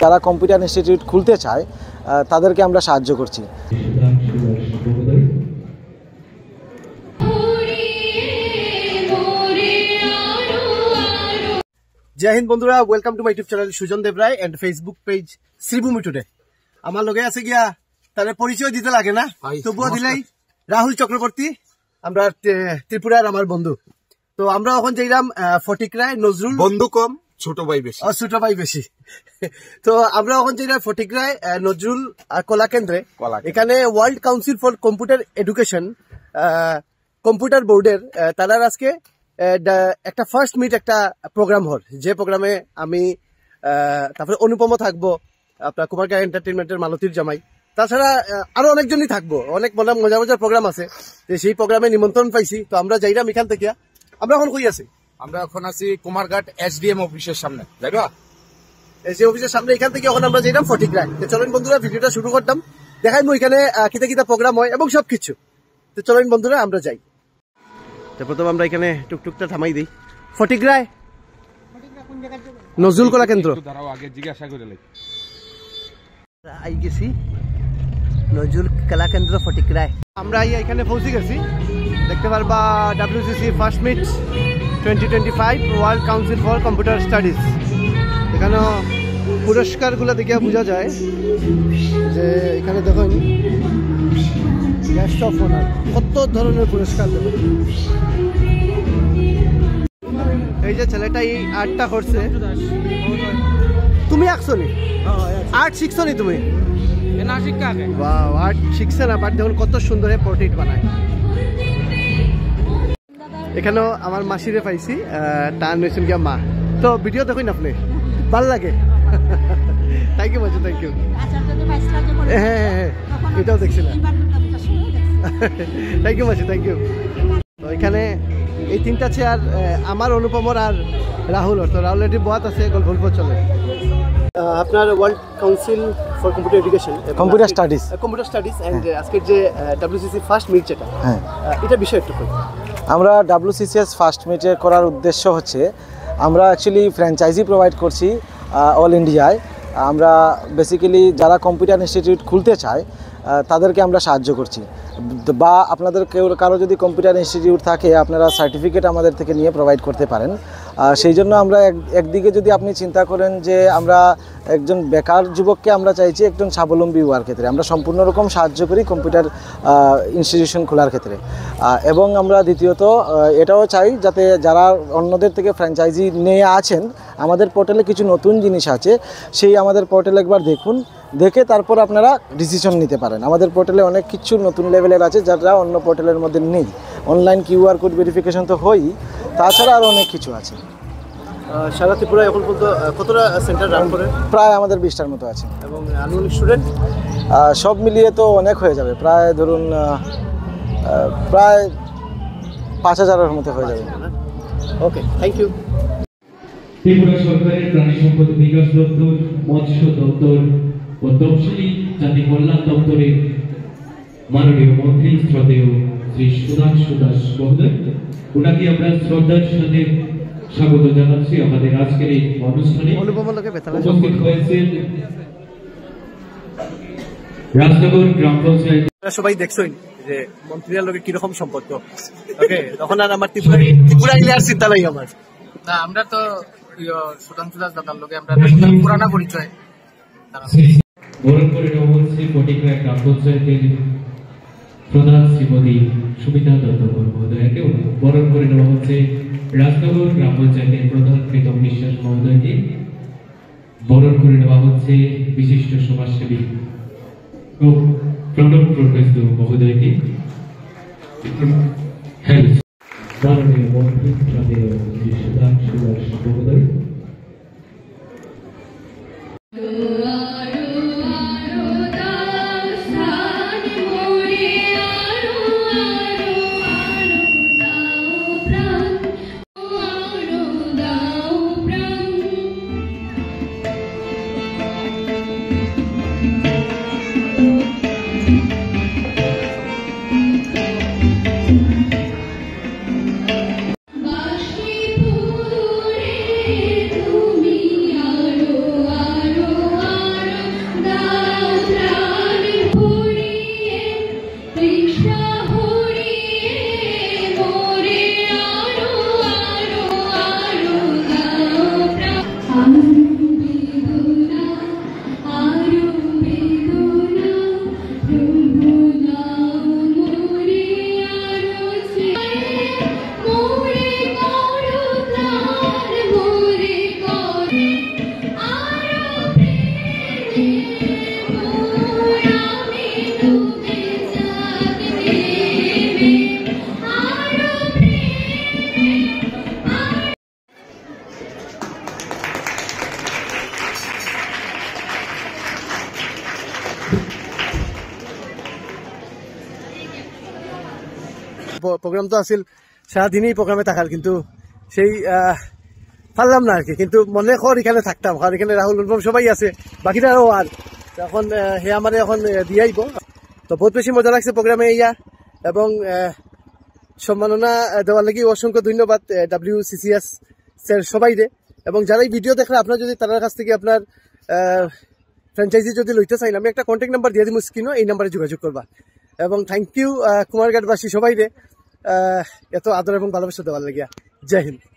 যারা computer institute খুলতে চায় তাদেরকে আমরা সাহায্য করছি। জয় হিন্দ বন্ধুরা, welcome to my YouTube channel Sujan Debroy and Facebook page Sribhumi today. আমার লগে আছে গিয়া তার পরিচয় দিতে লাগে না, তবুও দিলাই রাহুল চক্রবর্তী, আমরা ত্রিপুরার আমার বন্ধু। তো আমরা এখন যাইলাম ফটিকরায় নজরুল, বন্ধু কম ছোট ভাই বেশি, ছোট ভাই বেশি। তো আমরা এখন যাইলাম ফটিকরায় নজরুল কলা কেন্দ্রে। এখানে world council for computer education computer বোর্ডের তারা আজকে একটা ফার্স্ট মিট একটা প্রোগ্রাম হল, যে প্রোগ্রামে আমি তারপরে অনুপম থাকবো, আপনার কুমারগাঁ এন্টারটেনমেন্টের মালতীর জামাই, তাছাড়া আরো অনেকজনই থাকবো। অনেক মজা মজার প্রোগ্রাম আছে, সেই প্রোগ্রামে নিমন্ত্রণ পাইছি। তো আমরা যাইলাম এখান থেকে। আমরা এখন কই আছি? আমরা এখন আছি কুমারঘাট এসডিএম অফিসের সামনে। যাইবা এসডিএম অফিসের সামনে, এখান থেকে এখন আমরা যাইলাম ফটিকরায়। চলেন বন্ধুরা ভিডিওটা শুরু করতাম, দেখাইমু এখানে কিতা কিতা প্রোগ্রাম হয় এবং সবকিছু। তো চলেন বন্ধুরা আমরা যাই। তো প্রথম আমরা এখানে টুকটুকটা থামাই দিই। ফটিকরায় নজরুল কলা কেন্দ্র আই গেছি, নজরুল কলা কেন্দ্র ফটিকরায়। আমরা এখানে পৌঁছে গেছি। দেখতে পারবা WCC first meet 2025 world council for computer studies. এখানে পুরস্কারগুলো দেখে বোঝা যায় যে এখানে দেখুন গেস্ট অফ অনার কত ধরনের পুরস্কার দেবে। এই যে ছেলেটা এই আর্টটা করছে, তুমি আঁকছো নি? আর্ট শিখছো নি তুমি? আর্ট শিখছে না, বাট দেখুন কত সুন্দর পোর্ট্রেট বানায়। এখানেও আমার মাসিরে পাইছি, টান হয়েছেন গিয়া মা। তো ভিডিও দেখুন আপনি, ভাল লাগে। থ্যাংক ইউ মাসি, থ্যাংক ইউ। হ্যাঁ হ্যাঁ হ্যাঁ, এটাও দেখছিলাম। থ্যাংক ইউ মাসি, থ্যাংক ইউ। তো এখানে এই তিনটা চেয়ার আমার, অনুপমর আর রাহুলর। তো রাহুল এটি বয়াত আছে, গল্প চলে। আপনার world council for computer education computer studies and আজকের যে WCC ফার্স্ট মিট, যেটা এটা বিষয় একটু আমরা WCCS ফার্স্ট মিটে করার উদ্দেশ্য হচ্ছে, আমরা অ্যাকচুয়ালি ফ্র্যাঞ্চাইজি প্রোভাইড করছি অল ইন্ডিয়ায়। আমরা বেসিক্যালি যারা কম্পিউটার ইনস্টিটিউট খুলতে চায় তাদেরকে আমরা সাহায্য করছি, বা আপনাদের কারো যদি কম্পিউটার ইনস্টিটিউট থাকে আপনারা সার্টিফিকেট আমাদের থেকে নিয়ে প্রোভাইড করতে পারেন। সেই জন্য আমরা একদিকে যদি আপনি চিন্তা করেন যে আমরা একজন বেকার যুবককে আমরা চাইছি একজন স্বাবলম্বী হওয়ার ক্ষেত্রে, আমরা সম্পূর্ণ রকম সাহায্য করি কম্পিউটার ইনস্টিটিউশন খোলার ক্ষেত্রে। এবং আমরা দ্বিতীয়ত এটাও চাই যাতে যারা অন্যদের থেকে ফ্র্যাঞ্চাইজি নিয়ে আছেন, আমাদের পোর্টালে কিছু নতুন জিনিস আছে, সেই আমাদের পোর্টালে একবার দেখুন, দেখে তারপর আপনারা ডিসিশন নিতে পারেন। আমাদের পোর্টালে অনেক কিছু নতুন লেভেলের আছে যারা অন্য পোর্টালের মধ্যে নেই। অনলাইন QR কোড ভেরিফিকেশন তো হয়ই, তাছাড়া আরও অনেক কিছু আছে। সারা ত্রিপুরায় এখন পর্যন্ত কতটা সেন্টার রান করে? প্রায় আমাদের 20টার মতো আছে। এবং আনুমানিক স্টুডেন্ট সব মিলিয়ে তো অনেক হয়ে যাবে, প্রায় ধরুন প্রায় 5000-এর মতো হয়ে যাবে। ওকে, থ্যাংক ইউ। ত্রিপুরা সরকারের প্রাণী সম্পদ বিকাশ দপ্তর, মৎস্য দপ্তর ও তফসিলি জাতি কল্যাণ দপ্তরের মাননীয় মন্ত্রী শ্রদ্ধেয় শ্রী সুধাংশু দাস মহোদয়, ওনাকে আমরা শ্রদ্ধার সাথে স্বাগত জানাচ্ছি আমাদের আজকের এই অনুষ্ঠানে। উপস্থিত হয়েছেন রাজনগর গ্রাম পঞ্চায়েত। সবাই দেখছেন যে মন্ত্রীর লোকের কিরকম সম্পর্ক। ওকে, তখন আর আমার ত্রিপুরা ইলে আর চিন্তা নাই আমার। না, আমরা তো সুধাংশু দাস দাদার লোকে আমরা পুরানা পরিচয়। বরণ করে নেওয়া হচ্ছে ফটিকরায় গ্রাম পঞ্চায়েতের প্রধান শ্রীমতী সুমিতা দত্ত মহোদয়কে। বরণ করে নেওয়া হচ্ছে রাজনগর গ্রাম পঞ্চায়েতের প্রধান প্রীতম বিশ্বাস মহোদয়কে। বরণ করে নেওয়া হচ্ছে বিশিষ্ট সমাজসেবী ও প্রণব প্রকাশদ মহোদয়কে। মাননীয় মন্ত্রী শ্রদ্ধেয় শ্রী সুধাংশু দাস মহোদয়। তুমি আরো আরো প্রোগ্রাম তো আসিল সারাদিনই প্রোগ্রামে থাকার, কিন্তু সেই পারলাম না আর কি। কিন্তু মনে কর এখানে থাকতাম, কারণ এখানে রাহুল অনুপম সবাই আছে, বাকিটারও আর এখন হে আমার এখন দিয়াইব। তো বহুত বেশি মজা লাগছে প্রোগ্রামে ইয়া, এবং সম্মাননা দেওয়ার লাগি অসংখ্য ধন্যবাদ WCCS স্যার সবাই রে। এবং যারা এই ভিডিও দেখলে আপনার যদি তার কাছ থেকে আপনার ফ্র্যাঞ্চাইজি যদি লইতে চাইলে আমি একটা কন্ট্যাক্ট নাম্বার দিয়ে দিব স্ক্রিনও, এই নাম্বারে যোগাযোগ করবা। এবং থ্যাংক ইউ কুমারঘাটবাসী সবাই রে এত আদর এবং ভালোবাসা দেওয়ার লাগিয়া। জয় হিন্দ।